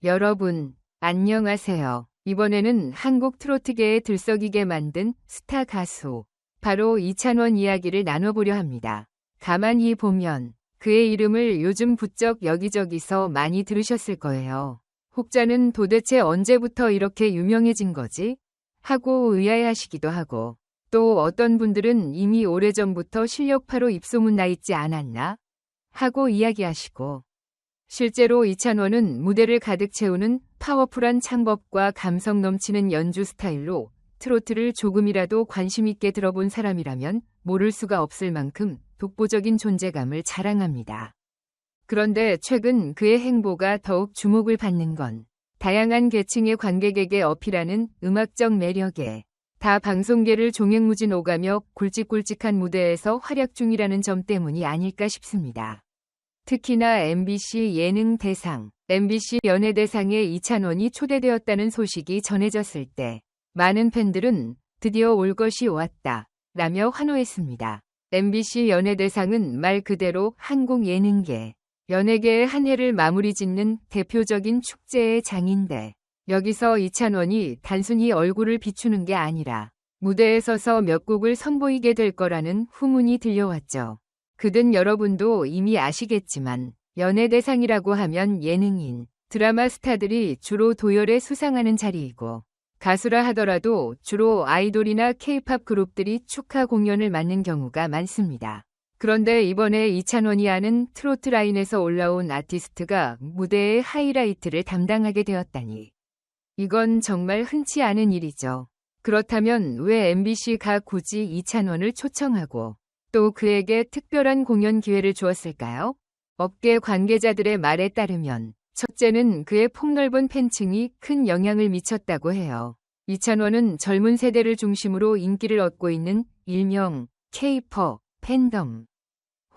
여러분, 안녕하세요. 이번에는 한국 트로트계에 들썩이게 만든 스타 가수, 바로 이찬원 이야기를 나눠보려 합니다. 가만히 보면 그의 이름을 요즘 부쩍 여기저기서 많이 들으셨을 거예요. 혹자는 도대체 언제부터 이렇게 유명해진 거지? 하고 의아해하시기도 하고, 또 어떤 분들은 이미 오래전부터 실력파로 입소문 나 있지 않았나? 하고 이야기하시고, 실제로 이찬원은 무대를 가득 채우는 파워풀한 창법과 감성 넘치는 연주 스타일로 트로트를 조금이라도 관심 있게 들어본 사람이라면 모를 수가 없을 만큼 독보적인 존재감을 자랑합니다. 그런데 최근 그의 행보가 더욱 주목을 받는 건 다양한 계층의 관객에게 어필하는 음악적 매력에 다 방송계를 종횡무진 오가며 굵직굵직한 무대에서 활약 중이라는 점 때문이 아닐까 싶습니다. 특히나 MBC 예능대상, MBC 연예대상에 이찬원이 초대되었다는 소식이 전해졌을 때 많은 팬들은 드디어 올 것이 왔다 라며 환호했습니다. MBC 연예대상은 말 그대로 한국 예능계, 연예계의 한 해를 마무리 짓는 대표적인 축제의 장인데, 여기서 이찬원이 단순히 얼굴을 비추는 게 아니라 무대에 서서 몇 곡을 선보이게 될 거라는 후문이 들려왔죠. 그든 여러분도 이미 아시겠지만 연예대상이라고 하면 예능인, 드라마 스타들이 주로 도열에 수상하는 자리이고, 가수라 하더라도 주로 아이돌이나 케이팝 그룹들이 축하 공연을 맡는 경우가 많습니다. 그런데 이번에 이찬원이 하는 트로트 라인에서 올라온 아티스트가 무대의 하이라이트를 담당하게 되었다니, 이건 정말 흔치 않은 일이죠. 그렇다면 왜 MBC가 굳이 이찬원을 초청하고 또 그에게 특별한 공연 기회를 주었을까요? 업계 관계자들의 말에 따르면 첫째는 그의 폭넓은 팬층이 큰 영향을 미쳤다고 해요. 이찬원은 젊은 세대를 중심으로 인기를 얻고 있는 일명 K-pop 팬덤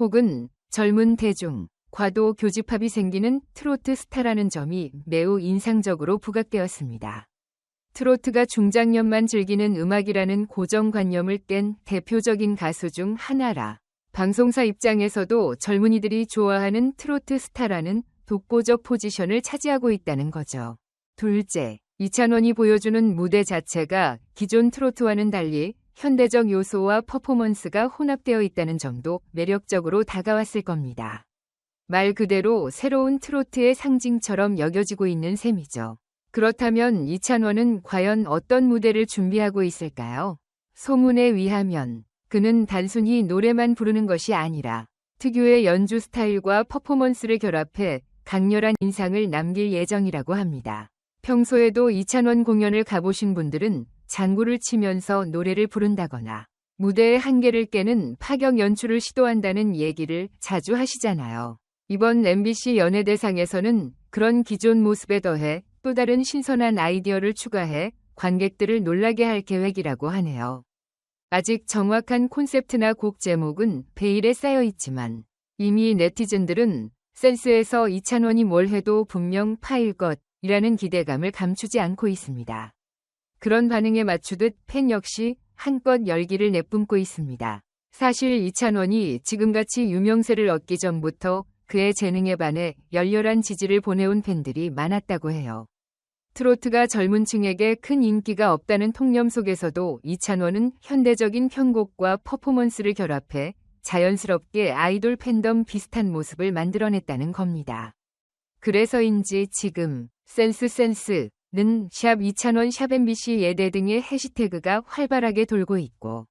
혹은 젊은 대중, 과도 교집합이 생기는 트로트 스타라는 점이 매우 인상적으로 부각되었습니다. 트로트가 중장년만 즐기는 음악이라는 고정관념을 깬 대표적인 가수 중 하나라, 방송사 입장에서도 젊은이들이 좋아하는 트로트 스타라는 독보적 포지션을 차지하고 있다는 거죠. 둘째, 이찬원이 보여주는 무대 자체가 기존 트로트와는 달리 현대적 요소와 퍼포먼스가 혼합되어 있다는 점도 매력적으로 다가왔을 겁니다. 말 그대로 새로운 트로트의 상징처럼 여겨지고 있는 셈이죠. 그렇다면 이찬원은 과연 어떤 무대를 준비하고 있을까요? 소문에 의하면 그는 단순히 노래만 부르는 것이 아니라 특유의 연주 스타일과 퍼포먼스를 결합해 강렬한 인상을 남길 예정이라고 합니다. 평소에도 이찬원 공연을 가보신 분들은 장구를 치면서 노래를 부른다거나 무대의 한계를 깨는 파격 연출을 시도한다는 얘기를 자주 하시잖아요. 이번 MBC 연예대상에서는 그런 기존 모습에 더해 또 다른 신선한 아이디어를 추가해 관객들을 놀라게 할 계획이라고 하네요. 아직 정확한 콘셉트나 곡 제목은 베일에 쌓여 있지만 이미 네티즌들은 센스에서 이찬원이 뭘 해도 분명 파일 것이라는 기대감을 감추지 않고 있습니다. 그런 반응에 맞추듯 팬 역시 한껏 열기를 내뿜고 있습니다. 사실 이찬원이 지금같이 유명세를 얻기 전부터 그의 재능에 반해 열렬한 지지를 보내온 팬들이 많았다고 해요. 트로트가 젊은 층에게 큰 인기가 없다는 통념 속에서도 이찬원은 현대적인 편곡과 퍼포먼스를 결합해 자연스럽게 아이돌 팬덤 비슷한 모습을 만들어냈다는 겁니다. 그래서인지 지금 센스는 샵 이찬원 샵 MBC 예대 등의 해시태그가 활발하게 돌고 있고,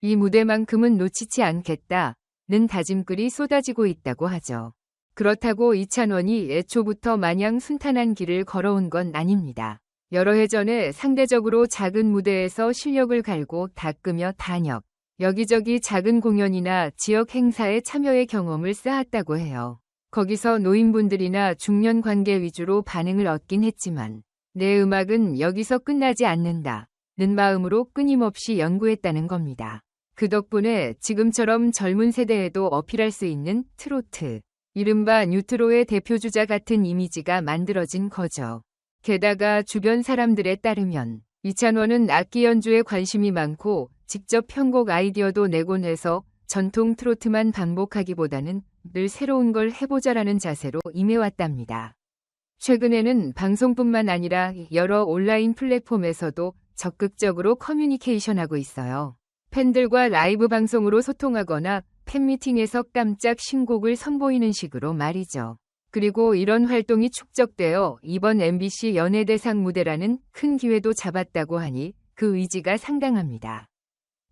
이 무대만큼은 놓치지 않겠다는 다짐글이 쏟아지고 있다고 하죠. 그렇다고 이찬원이 애초부터 마냥 순탄한 길을 걸어온 건 아닙니다. 여러 해 전에 상대적으로 작은 무대에서 실력을 갈고 닦으며 단역, 여기저기 작은 공연이나 지역 행사에 참여의 경험을 쌓았다고 해요. 거기서 노인분들이나 중년 관계 위주로 반응을 얻긴 했지만 내 음악은 여기서 끝나지 않는다는 마음으로 끊임없이 연구했다는 겁니다. 그 덕분에 지금처럼 젊은 세대에도 어필할 수 있는 트로트, 이른바 뉴트로의 대표주자 같은 이미지가 만들어진 거죠. 게다가 주변 사람들에 따르면 이찬원은 악기 연주에 관심이 많고 직접 편곡 아이디어도 내곤 해서 전통 트로트만 반복하기보다는 늘 새로운 걸 해보자라는 자세로 임해왔답니다. 최근에는 방송뿐만 아니라 여러 온라인 플랫폼에서도 적극적으로 커뮤니케이션하고 있어요. 팬들과 라이브 방송으로 소통하거나 팬미팅에서 깜짝 신곡을 선보이는 식으로 말이죠. 그리고 이런 활동이 축적되어 이번 MBC 연예대상 무대라는 큰 기회도 잡았다고 하니 그 의지가 상당합니다.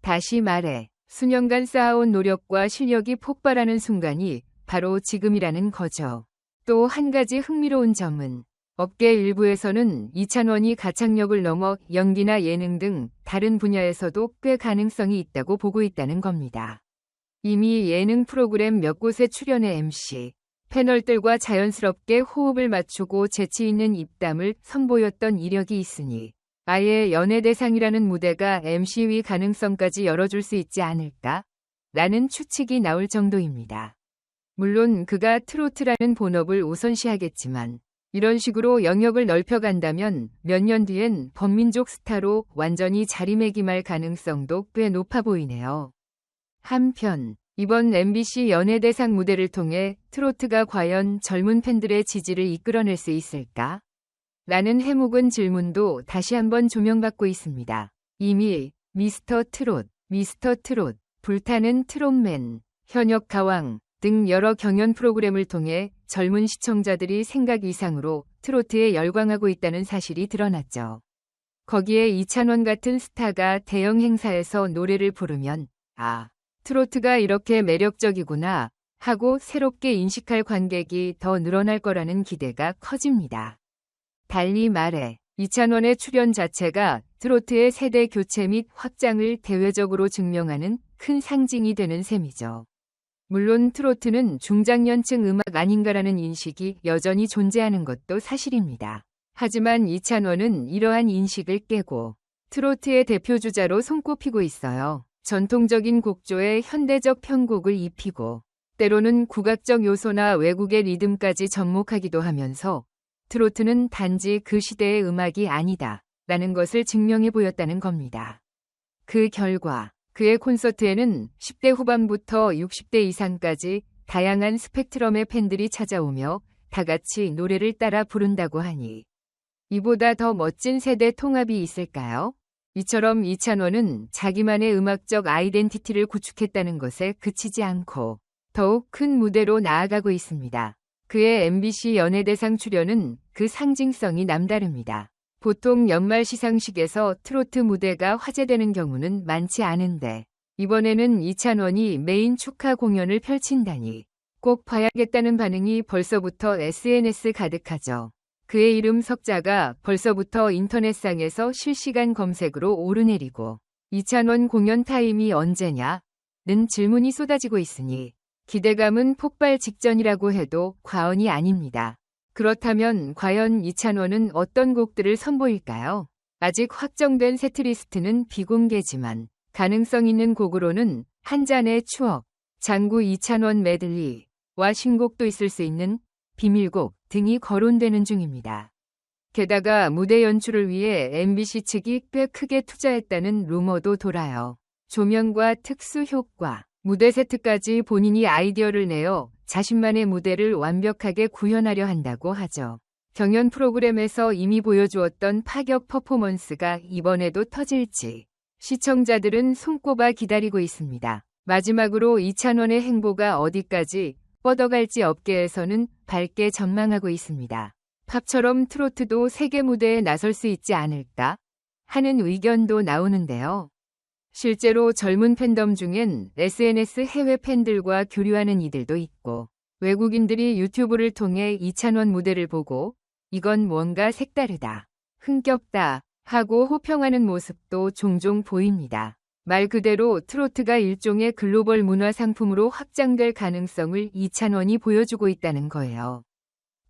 다시 말해 수년간 쌓아온 노력과 실력이 폭발하는 순간이 바로 지금이라는 거죠. 또 한 가지 흥미로운 점은 업계 일부에서는 이찬원이 가창력을 넘어 연기나 예능 등 다른 분야에서도 꽤 가능성이 있다고 보고 있다는 겁니다. 이미 예능 프로그램 몇 곳에 출연해 MC, 패널들과 자연스럽게 호흡을 맞추고 재치 있는 입담을 선보였던 이력이 있으니 아예 연예대상이라는 무대가 MC위 가능성까지 열어줄 수 있지 않을까? 라는 추측이 나올 정도입니다. 물론 그가 트로트라는 본업을 우선시하겠지만 이런 식으로 영역을 넓혀간다면 몇 년 뒤엔 범민족 스타로 완전히 자리매김할 가능성도 꽤 높아 보이네요. 한편 이번 MBC 연예대상 무대를 통해 트로트가 과연 젊은 팬들의 지지를 이끌어낼 수 있을까? 라는 해묵은 질문도 다시 한번 조명받고 있습니다. 이미 미스터 트롯, 불타는 트롯맨, 현역 가왕 등 여러 경연 프로그램을 통해 젊은 시청자들이 생각 이상으로 트로트에 열광하고 있다는 사실이 드러났죠. 거기에 이찬원 같은 스타가 대형 행사에서 노래를 부르면 아, 트로트가 이렇게 매력적이구나 하고 새롭게 인식할 관객이 더 늘어날 거라는 기대가 커집니다. 달리 말해 이찬원의 출연 자체가 트로트의 세대 교체 및 확장을 대외적으로 증명하는 큰 상징이 되는 셈이죠. 물론 트로트는 중장년층 음악 아닌가라는 인식이 여전히 존재하는 것도 사실입니다. 하지만 이찬원은 이러한 인식을 깨고 트로트의 대표주자로 손꼽히고 있어요. 전통적인 곡조에 현대적 편곡을 입히고 때로는 국악적 요소나 외국의 리듬까지 접목하기도 하면서 트로트는 단지 그 시대의 음악이 아니다 라는 것을 증명해 보였다는 겁니다. 그 결과 그의 콘서트에는 10대 후반부터 60대 이상까지 다양한 스펙트럼의 팬들이 찾아오며 다 같이 노래를 따라 부른다고 하니 이보다 더 멋진 세대 통합이 있을까요? 이처럼 이찬원은 자기만의 음악적 아이덴티티를 구축했다는 것에 그치지 않고 더욱 큰 무대로 나아가고 있습니다. 그의 MBC 연예대상 출연은 그 상징성이 남다릅니다. 보통 연말 시상식에서 트로트 무대가 화제되는 경우는 많지 않은데 이번에는 이찬원이 메인 축하 공연을 펼친다니 꼭 봐야겠다는 반응이 벌써부터 SNS 가득하죠. 그의 이름 석자가 벌써부터 인터넷상에서 실시간 검색으로 오르내리고 이찬원 공연 타임이 언제냐? 는 질문이 쏟아지고 있으니 기대감은 폭발 직전이라고 해도 과언이 아닙니다. 그렇다면 과연 이찬원은 어떤 곡들을 선보일까요? 아직 확정된 세트리스트는 비공개지만 가능성 있는 곡으로는 한 잔의 추억, 장구 이찬원 메들리와 신곡도 있을 수 있는 비밀곡 등이 거론되는 중입니다. 게다가 무대 연출을 위해 MBC 측이 꽤 크게 투자했다는 루머도 돌아요. 조명과 특수 효과, 무대 세트까지 본인이 아이디어를 내어 자신만의 무대를 완벽하게 구현하려 한다고 하죠. 경연 프로그램에서 이미 보여주었던 파격 퍼포먼스가 이번에도 터질지 시청자들은 손꼽아 기다리고 있습니다. 마지막으로 이찬원의 행보가 어디까지 뻗어갈지 업계에서는 밝게 전망하고 있습니다. 팝처럼 트로트도 세계 무대에 나설 수 있지 않을까 하는 의견도 나오는데요. 실제로 젊은 팬덤 중엔 SNS 해외 팬들과 교류하는 이들도 있고 외국인들이 유튜브를 통해 이찬원 무대를 보고 이건 뭔가 색다르다, 흥겹다 하고 호평하는 모습도 종종 보입니다. 말 그대로 트로트가 일종의 글로벌 문화 상품으로 확장될 가능성을 이찬원이 보여주고 있다는 거예요.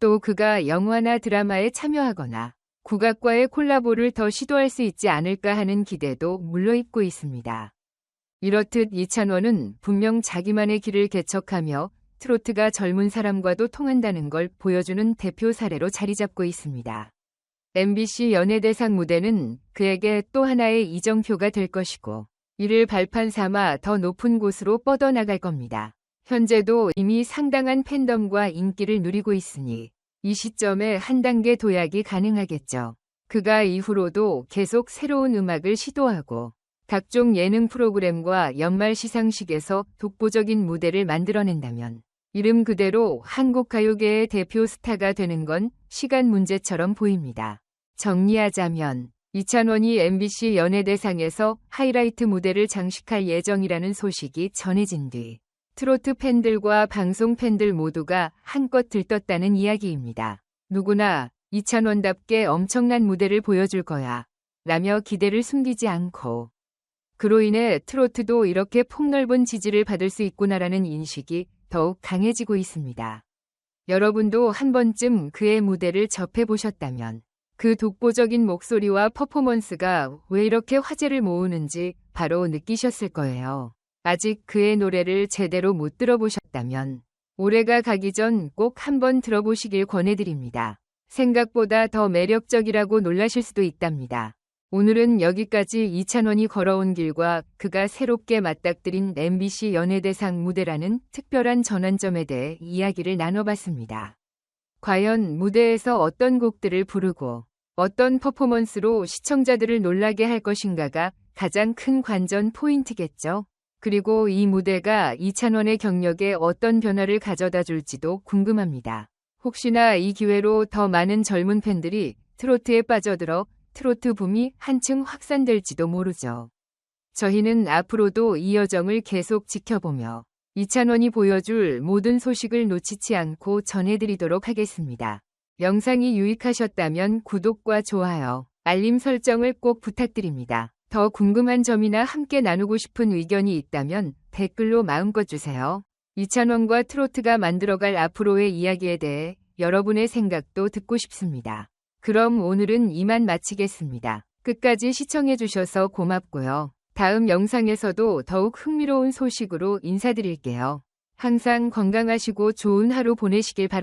또 그가 영화나 드라마에 참여하거나 국악과의 콜라보를 더 시도할 수 있지 않을까 하는 기대도 물러있고 있습니다. 이렇듯 이찬원은 분명 자기만의 길을 개척하며 트로트가 젊은 사람과도 통한다는 걸 보여주는 대표 사례로 자리 잡고 있습니다. MBC 연예대상 무대는 그에게 또 하나의 이정표가 될 것이고 이를 발판 삼아 더 높은 곳으로 뻗어나갈 겁니다. 현재도 이미 상당한 팬덤과 인기를 누리고 있으니 이 시점에 한 단계 도약이 가능하겠죠. 그가 이후로도 계속 새로운 음악을 시도하고 각종 예능 프로그램과 연말 시상식에서 독보적인 무대를 만들어낸다면 이름 그대로 한국 가요계의 대표 스타가 되는 건 시간 문제처럼 보입니다. 정리하자면 이찬원이 MBC 연예대상에서 하이라이트 무대를 장식할 예정이라는 소식이 전해진 뒤 트로트 팬들과 방송 팬들 모두가 한껏 들떴다는 이야기입니다. 누구나 이찬원답게 엄청난 무대를 보여줄 거야 라며 기대를 숨기지 않고 그로 인해 트로트도 이렇게 폭넓은 지지를 받을 수 있구나라는 인식이 더욱 강해지고 있습니다. 여러분도 한 번쯤 그의 무대를 접해보셨다면 그 독보적인 목소리와 퍼포먼스가 왜 이렇게 화제를 모으는지 바로 느끼셨을 거예요. 아직 그의 노래를 제대로 못 들어보셨다면 올해가 가기 전 꼭 한번 들어보시길 권해드립니다. 생각보다 더 매력적이라고 놀라실 수도 있답니다. 오늘은 여기까지 이찬원이 걸어온 길과 그가 새롭게 맞닥뜨린 MBC 연예대상 무대라는 특별한 전환점에 대해 이야기를 나눠봤습니다. 과연 무대에서 어떤 곡들을 부르고 어떤 퍼포먼스로 시청자들을 놀라게 할 것인가가 가장 큰 관전 포인트겠죠. 그리고 이 무대가 이찬원의 경력에 어떤 변화를 가져다 줄지도 궁금합니다. 혹시나 이 기회로 더 많은 젊은 팬들이 트로트에 빠져들어 트로트 붐이 한층 확산될지도 모르죠. 저희는 앞으로도 이 여정을 계속 지켜보며 이찬원이 보여줄 모든 소식을 놓치지 않고 전해드리도록 하겠습니다. 영상이 유익하셨다면 구독과 좋아요, 알림 설정을 꼭 부탁드립니다. 더 궁금한 점이나 함께 나누고 싶은 의견이 있다면 댓글로 마음껏 주세요. 이찬원과 트로트가 만들어갈 앞으로의 이야기에 대해 여러분의 생각도 듣고 싶습니다. 그럼 오늘은 이만 마치겠습니다. 끝까지 시청해주셔서 고맙고요. 다음 영상에서도 더욱 흥미로운 소식으로 인사드릴게요. 항상 건강하시고 좋은 하루 보내시길 바랍니다.